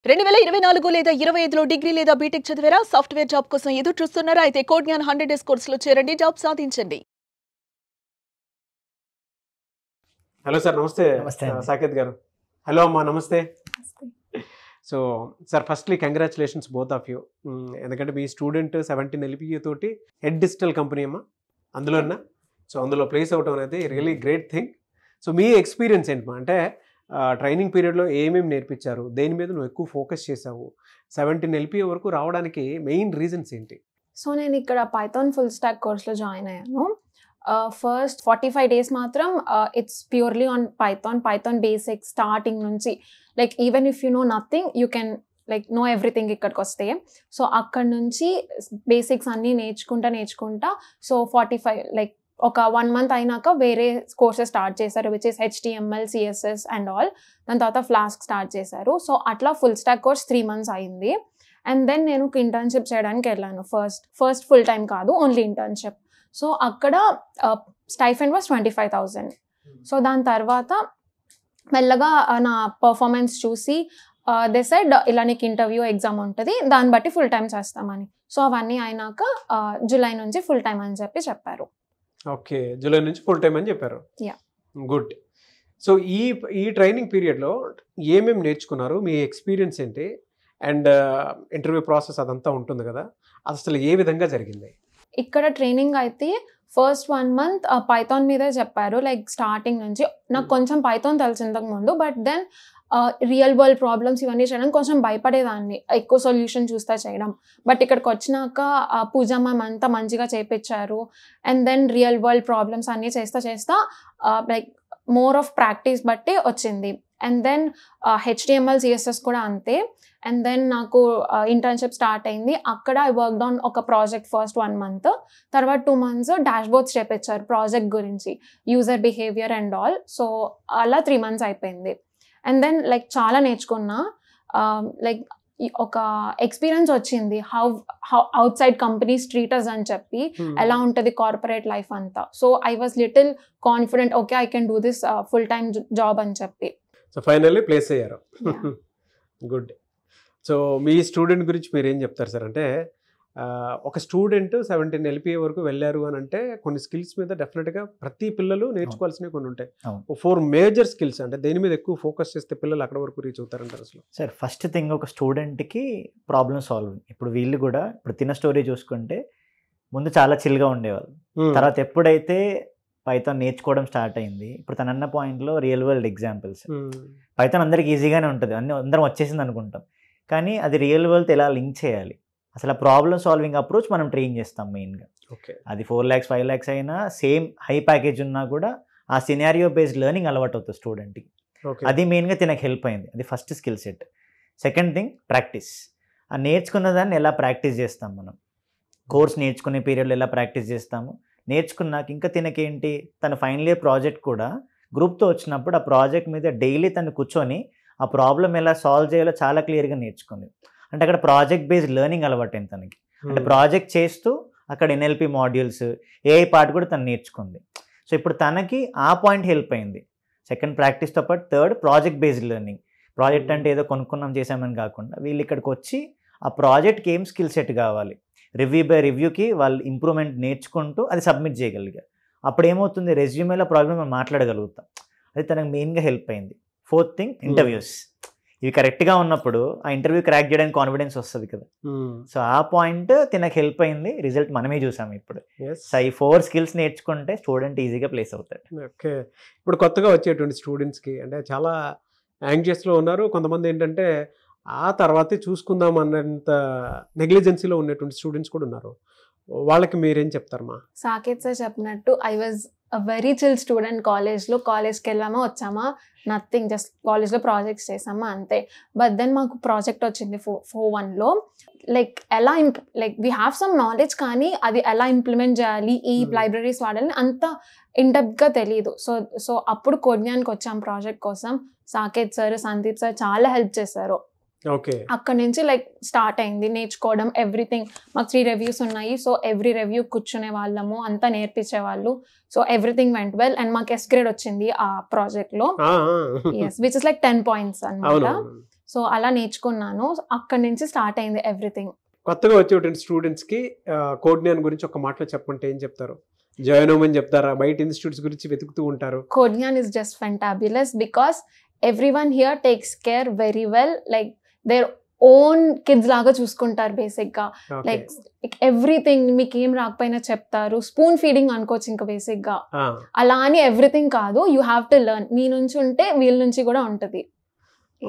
2024 లేదా 25లో డిగ్రీ లేదా బీటెక్ చదివారా? సాఫ్ట్‌వేర్ జాబ్ కోసం ఎదురు చూస్తున్నారా? అయితే కోడ్‌జ్ఞాన్ 100 డేస్ కోర్సులో చేరండి, జాబ్ సాధించండి. హలో సార్, నమస్తే. నమస్తే అండి. సాకేత్ గారు. హలో అమ్మా, నమస్తే. So sir, firstly congratulations both of you. ఎందుకంటే మీ స్టూడెంట్ 17 LPA తోటి హెడ్ డిజిటల్ కంపెనీ అమ్మా, అందులోనా. సో అందులో ప్లేస్ అవటం అనేది రియలీ గ్రేట్ థింగ్. సో మీ ఎక్స్పీరియన్స్ ఏంటమ్మా? అంటే ట్రైనింగ్ పీరియడ్లో ఏమేమి నేర్పించారు, దేని మీద నువ్వు ఎక్కువ ఫోకస్ చేసావు, 17 LPA వరకు రావడానికి మెయిన్ రీజన్స్ ఏంటి? సో నేను ఇక్కడ పైథాన్ ఫుల్ స్టాక్ కోర్స్లో జాయిన్ అయ్యాను. ఫస్ట్ 45 డేస్ మాత్రం it's purely on Python basics starting నుంచి. Like even if you know nothing you can like know everything ఇక్కడికి వస్తే. సో అక్కడ నుంచి బేసిక్స్ అన్నీ నేర్చుకుంటా సో 45 లైక్ ఒక 1 month అయినాక వేరే కోర్సెస్ స్టార్ట్ చేశారు, which is HTML, CSS and all. దాని తర్వాత ఫ్లాస్క్ స్టార్ట్ చేశారు. సో అట్లా ఫుల్ స్టాక్ కోర్స్ 3 months అయింది. అండ్ దెన్ నేను ఇంటర్న్షిప్ చేయడానికి వెళ్ళాను. ఫస్ట్ ఫుల్ టైం కాదు, ఓన్లీ ఇంటర్న్షిప్. సో అక్కడ స్టైఫండ్ వాస్ 25,000. సో దాని తర్వాత మెల్లగా నా పర్ఫార్మెన్స్ చూసి దే సెడ్ ఇలా నీకు ఇంటర్వ్యూ ఎగ్జామ్ ఉంటుంది, దాన్ని బట్టి ఫుల్ టైం చేస్తామని. సో అవన్నీ అయినాక జూలై నుంచి ఫుల్ టైం అని చెప్పారు. ఓకే, జూలై నుంచి ఫుల్ టైం అని చెప్పారు. Yeah, good. సో ఈ ట్రైనింగ్ పీరియడ్లో ఏమేమి నేర్చుకున్నారు, మీ ఎక్స్పీరియన్స్ ఏంటి, అండ్ ఇంటర్వ్యూ ప్రాసెస్ అదంతా ఉంటుంది కదా, అసలు ఏ విధంగా జరిగింది? ఇక్కడ ట్రైనింగ్ అయితే ఫస్ట్ 1 month పైథాన్ మీదే చెప్పారు. లైక్ స్టార్టింగ్ నుంచి నాకు కొంచెం పైథాన్ తెలిసి ఇంతకు ముందు, but then real world problems ఇవన్నీ చేయడానికి కొంచెం భయపడేదాన్ని, ఎక్కువ సొల్యూషన్ చూస్తా చేయడం. బట్ ఇక్కడికి వచ్చినాక పూజ మ్యామ్ అంతా మంచిగా చేపించారు. And then real world problems అన్నీ చేస్తా లైక్ మోర్ ఆఫ్ ప్రాక్టీస్ బట్టి వచ్చింది. అండ్ దెన్ HTML, CSS కూడా అంతే. అండ్ దెన్ నాకు ఇంటర్న్షిప్ స్టార్ట్ అయింది. అక్కడ ఐ వర్క్డ్ ఆన్ ఒక ప్రాజెక్ట్ ఫస్ట్ 1 month. తర్వాత 2 months డాష్ బోర్డ్స్ చేపించారు ప్రాజెక్ట్ గురించి, user behaviour and all. So అలా 3 months అయిపోయింది. అండ్ దెన్ లైక్ చాలా నేర్చుకున్నా. లైక్ ఒక ఎక్స్పీరియన్స్ వచ్చింది, how out side companies treaters అని చెప్పి, ఎలా ఉంటుంది కార్పొరేట్ లైఫ్ అంతా. So I was little confident, okay I can do this full time job అని చెప్పి. సో ఫైనల్లీ ప్లేస్ అయ్యారు. గుడ్. సో మీ స్టూడెంట్ గురించి మీరు ఏం చెప్తారు సార్? అంటే ఒక స్టూడెంట్ 17 LPA వరకు వెళ్ళారు అని అంటే కొన్ని స్కిల్స్ మీద డెఫినెట్గా ప్రతి పిల్లలు నేర్చుకోవాల్సినవి కొన్ని ఉంటాయి. 4 మేజర్ స్కిల్స్, అంటే దేని మీద ఎక్కువ ఫోకస్ చేస్తే పిల్లలు అక్కడ వరకు రీచ్ అవుతారంటారు అసలు? సార్, ఫస్ట్ థింగ్ ఒక స్టూడెంట్కి ప్రాబ్లమ్ సాల్వింగ్. ఇప్పుడు వీళ్ళు కూడా ఇప్పుడు తిన్న స్టోరీ చూసుకుంటే ముందు చాలా చిల్గా ఉండేవాళ్ళు. తర్వాత ఎప్పుడైతే పైథాన్ నేర్చుకోవడం స్టార్ట్ అయింది, ఇప్పుడు తన అన్న పాయింట్లో రియల్ వరల్డ్ ఎగ్జాంపుల్స్. పైథాన్ అందరికి ఈజీగానే ఉంటుంది, అందరం వచ్చేసింది అనుకుంటాం, కానీ అది రియల్ వరల్డ్ ఎలా లింక్ చేయాలి, అసలు ఆ ప్రాబ్లమ్ సాల్వింగ్ అప్రోచ్ మనం ట్రైన్ చేస్తాం మెయిన్గా. అది 4 lakhs 5 lakhs అయినా సేమ్ హై ప్యాకేజ్ ఉన్నా కూడా ఆ సినారియో బేస్డ్ లెర్నింగ్ అలవాటు అవుతుంది స్టూడెంట్కి. అది మెయిన్గా తినకు హెల్ప్ అయింది. అది first skill set. Second thing practice. ఆ నేర్చుకున్న దాన్ని ఎలా ప్రాక్టీస్ చేస్తాం మనం, కోర్స్ నేర్చుకునే పీరియడ్లో ఎలా ప్రాక్టీస్ చేస్తాము. నేర్చుకున్నాక ఇంకా తినకేంటి, తన ఫైనల్ ఇయర్ ప్రాజెక్ట్ కూడా గ్రూప్తో వచ్చినప్పుడు ఆ ప్రాజెక్ట్ మీద డైలీ తను కూర్చొని ఆ ప్రాబ్లం ఎలా సాల్వ్ చేయాలో చాలా క్లియర్గా నేర్చుకుంది. అంటే అక్కడ ప్రాజెక్ట్ బేస్డ్ లెర్నింగ్ అలవాటైంది తనకి. అంటే ప్రాజెక్ట్ చేస్తూ అక్కడ NLP మాడ్యూల్స్, AI పార్ట్ కూడా తను నేర్చుకుంది. సో ఇప్పుడు తనకి ఆ పాయింట్ హెల్ప్ అయింది. సెకండ్ ప్రాక్టీస్తో పాటు third project based learning. Project అంటే ఏదో కొనుక్కున్నాం చేసామని కాకుండా వీళ్ళు ఇక్కడికి వచ్చి ఆ ప్రాజెక్ట్కి ఏం స్కిల్ సెట్ కావాలి, రివ్యూ బై రివ్యూకి వాళ్ళు ఇంప్రూవ్మెంట్ నేర్చుకుంటూ అది సబ్మిట్ చేయగలిగారు. అప్పుడు ఏమవుతుంది, రెజ్యూమేలో ప్రాబ్లమ్ మనం మాట్లాడగలుగుతాం. అది తనకు మెయిన్గా హెల్ప్ అయింది. Fourth thing interviews. ఇవి కరెక్ట్గా ఉన్నప్పుడు ఆ ఇంటర్వ్యూ క్రాక్ చేయడానికి కాన్ఫిడెన్స్ వస్తుంది కదా. సో ఆ పాయింట్ తినకు హెల్ప్ అయింది. రిజల్ట్ మనమే చూసాము ఇప్పుడు. సో ఈ 4 skills నేర్చుకుంటే స్టూడెంట్ ఈజీగా ప్లేస్ అవుతాడు. ఓకే. ఇప్పుడు కొత్తగా వచ్చేటువంటి స్టూడెంట్స్కి అంటే చాలా యాంగ్జియస్లో ఉన్నారు. కొంతమంది ఏంటంటే ఆ తర్వాతే చూసుకుందాం అన్నంత నెగ్లిజెన్సీలో ఉన్నటువంటి స్టూడెంట్స్ కూడా ఉన్నారు. వాళ్ళకి మీరేం చెప్తారమ్మా? సాకేత్ సార్ చెప్పినట్టు I was a very chill student. కాలేజ్కి వెళ్ళామా వచ్చామా, నథింగ్, జస్ట్ కాలేజ్లో ప్రాజెక్ట్స్ చేసామా అంతే. బట్ దెన్ మాకు ప్రాజెక్ట్ వచ్చింది 4.1లో. లైక్ ఎలా like we have some knowledge, కానీ అది ఎలా ఇంప్లిమెంట్ చేయాలి, ఈ లైబ్రరీస్ వాడాలని అంత ఇన్డెప్త్గా తెలియదు. సో అప్పుడు కోడ్జ్ఞాన్కి వచ్చాం ప్రాజెక్ట్ కోసం. సాకేత్ సార్, సందీప్ సార్ చాలా హెల్ప్ చేశారు. ఓకే. అక్కడ నుంచి లైక్ స్టార్ట్ అయింది నేర్చుకోవడం, ఎవ్రీథింగ్. మాకు 3 reviews ఉన్నాయి. సో ఎవ్రీ రివ్యూ కూర్చునే వాళ్ళము, అంతా నేర్పించేవాళ్ళు. So everything went well. And మాకు S grade వచ్చింది ఆ ప్రాజెక్ట్లో, విచ్ ఇస్ లైక్ 10 points అన్నమాట. సో అలా నేర్చుకున్నాను. అక్కడి నుంచి స్టార్ట్ అయింది ఎవ్రీథింగ్. కొత్తగా వచ్చేటువంటి స్టూడెంట్స్కి కోడ్జ్ఞాన్ గురించి ఒక మాటలో చెప్పమంటే ఏం చెప్తారు? జాయిన్ అవ్వమని చెప్తారా? బయట ఇన్స్టిట్యూట్స్ గురించి వెతుకుతూ ఉంటారు. Codegnaan is just fantabulous because everyone here takes care very well. Like their own kids లాగా చూసుకుంటారు బేసిక్ గా. లైక్ ఎవ్రీథింగ్ మీకు ఏం రాకపోయినా చెప్తారు. స్పూన్ ఫీడింగ్ అనుకోవచ్చు ఇంకా బేసిక్ గా. అలా అని ఎవ్రీథింగ్ కాదు, యూ హ్యావ్ టు లెర్న్. మీ నుంచి ఉంటే వీళ్ళ నుంచి కూడా ఉంటది.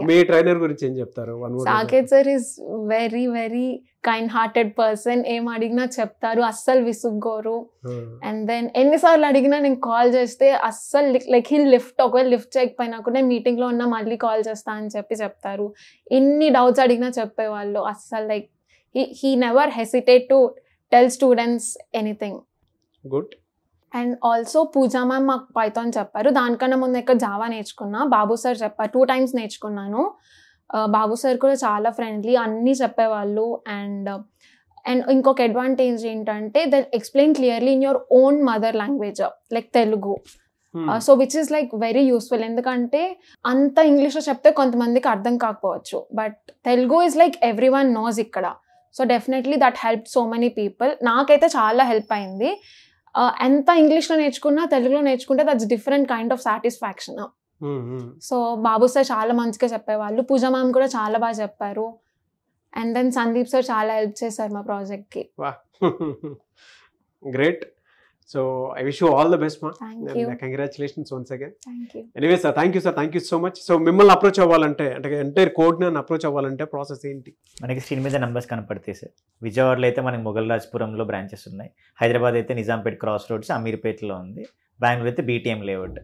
మీ ట్రైనర్ గురించి ఏం చెప్తారు? Saket sir is very very kind hearted person. ఏం అడిగినా చెప్తారు, అస్సలు విసుగ్గోరు. అండ్ దెన్ ఎన్నిసార్లు అడిగినా నేను కాల్ చేస్తే అస్సలు లైక్ హీ లిఫ్ట్, ఒకవేళ లిఫ్ట్ చేయకపోయినా కూడా మీటింగ్ లో ఉన్నా మళ్ళీ కాల్ చేస్తా అని చెప్తారు. ఎన్ని డౌట్స్ అడిగినా చెప్పేవాళ్ళు. అస్సలు like he never hesitate to tell students anything. Good. And also Pooja ma'am మాకు పైథాన్ చెప్పారు. దానికన్నా ముందు ఇక్కడ జావా నేర్చుకున్నా. బాబు సార్ చెప్పారు, 2 times నేర్చుకున్నాను. బాబు సార్ కూడా చాలా ఫ్రెండ్లీ, అన్నీ చెప్పేవాళ్ళు. అండ్ ఇంకొక అడ్వాంటేజ్ ఏంటంటే they explain clearly in your own mother language like Telugu. So which is like very useful. ఎందుకంటే అంత ఇంగ్లీష్లో చెప్తే కొంతమందికి అర్థం కాకపోవచ్చు, but Telugu is like every one knows ఇక్కడ. So definitely that help so many people. నాకైతే చాలా హెల్ప్ అయింది. ఎంత ఇంగ్లీష్లో నేర్చుకున్నా తెలుగులో నేర్చుకుంటే that's different kind of satisfaction. So Babu sir చాలా మంచిగా చెప్పేవాళ్ళు. పూజా మ్యామ్ కూడా చాలా బాగా చెప్పారు. అండ్ దెన్ సందీప్ సార్ చాలా హెల్ప్ చేశారు మా ప్రాజెక్ట్కి. Great. So I wish you all the best మా. Congratulations once again. Anyway sir, thank you so much. So మిమ్మల్ని అప్రోచ్ అవ్వాలంటే, అంటే ఎంటైర్ కోడ్జ్ఞాన్ అప్రోచ్ అవ్వాలంటే ప్రాసెస్ ఏంటి? మనకి స్క్రీన్ మీద నెంబర్స్ కనపడతాయి సార్. విజయవాడలో అయితే మనకి మొగల్ రాజ్పురంలో బ్రాంచెస్ ఉన్నాయి. హైదరాబాద్ అయితే నిజాంపేట్ క్రాస్ రోడ్స్ అమీర్పేటలో ఉంది. బెంగళూరు అయితే బీటీఎం లేఅవుట్.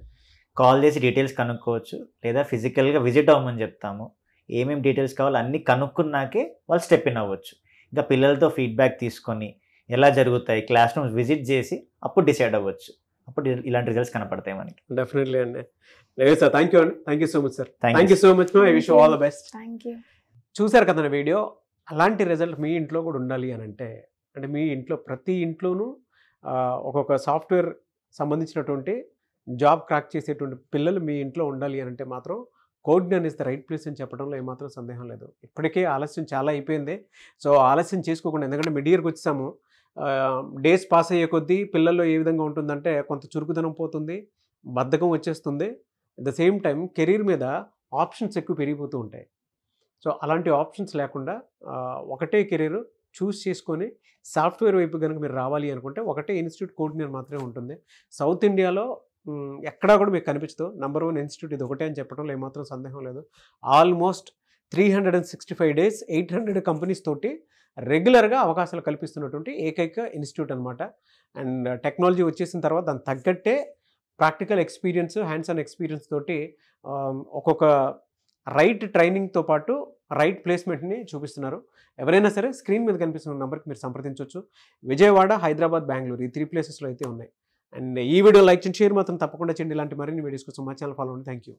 కాల్ చేసి డీటెయిల్స్ కనుక్కోవచ్చు, లేదా ఫిజికల్గా విజిట్ అవ్వమని చెప్తాము. ఏమేమి డీటెయిల్స్ కావాలో అన్నీ కనుక్కున్నాకే వాళ్ళు స్టెప్ ఇన్ అవ్వచ్చు. ఇంకా పిల్లలతో ఫీడ్బ్యాక్ తీసుకొని ఎలా జరుగుతాయి క్లాస్ రూమ్స్ విజిట్ చేసి అప్పుడు డిసైడ్ అవ్వచ్చు. అప్పుడు ఇలాంటి రిజల్ట్స్ కనపడతాయి మనకి. డెఫినెట్లీ అండి. సార్ థ్యాంక్ యూ అండి. Thank you so much sir. Thank you so much. I wish you all the best. చూసారు కదా వీడియో. అలాంటి రిజల్ట్ మీ ఇంట్లో కూడా ఉండాలి అని అంటే మీ ఇంట్లో ప్రతి ఇంట్లోనూ ఒక్కొక్క సాఫ్ట్వేర్ సంబంధించినటువంటి జాబ్ క్రాక్ చేసేటువంటి పిల్లలు మీ ఇంట్లో ఉండాలి అని అంటే మాత్రం కోడ్జ్ఞాన్ ఇస్ ద రైట్ ప్లేస్ అని చెప్పడంలో ఏమాత్రం సందేహం లేదు. ఇప్పటికే ఆలస్యం చాలా అయిపోయింది. సో ఆలస్యం చేసుకోకుండా, ఎందుకంటే మిడ్ ఇయర్కి వచ్చాము, డేస్ పాస్ అయ్యే కొద్దీ పిల్లల్లో ఏ విధంగా ఉంటుందంటే కొంత చురుకుదనం పోతుంది, బద్ధకం వచ్చేస్తుంది. At the same time career మీద ఆప్షన్స్ ఎక్కువ పెరిగిపోతూ ఉంటాయి. సో అలాంటి ఆప్షన్స్ లేకుండా ఒకటే కెరీర్ చూస్ చేసుకొని సాఫ్ట్వేర్ వైపు కనుక మీరు రావాలి అనుకుంటే ఒకటే ఇన్స్టిట్యూట్ కోడ్జ్ఞాన్ మాత్రమే ఉంటుంది. సౌత్ ఇండియాలో ఎక్కడా కూడా మీకు కనిపించదు. నంబర్ 1 ఇన్స్టిట్యూట్ ఇది ఒకటే అని చెప్పడంలో ఏమాత్రం సందేహం లేదు. ఆల్మోస్ట్ 365 days 800 కంపెనీస్ తోటి రెగ్యులర్గా అవకాశాలు కల్పిస్తున్నటువంటి ఏకైక ఇన్స్టిట్యూట్ అనమాట. అండ్ టెక్నాలజీ వచ్చేసిన తర్వాత దానికి తగ్గట్టే practical experience, hands on experience తోటి ఒక్కొక్క రైట్ ట్రైనింగ్తో పాటు రైట్ ప్లేస్మెంట్ని చూపిస్తున్నారు. ఎవరైనా సరే స్క్రీన్ మీద కనిపిస్తున్న నెంబర్కి మీరు సంప్రదించవచ్చు. విజయవాడ, హైదరాబాద్, బెంగళూరు ఈ 3 ప్లేసెస్లో అయితే ఉన్నాయి. అండ్ ఈ వీడియో లైక్ చేయండి, షేర్ మాత్రం తప్పకుండా చేయండి. ఇలాంటి మరిన్ని వీడియోస్ కోసం మా ఛానల్ ఫాలో అవ్వండి. Thank you.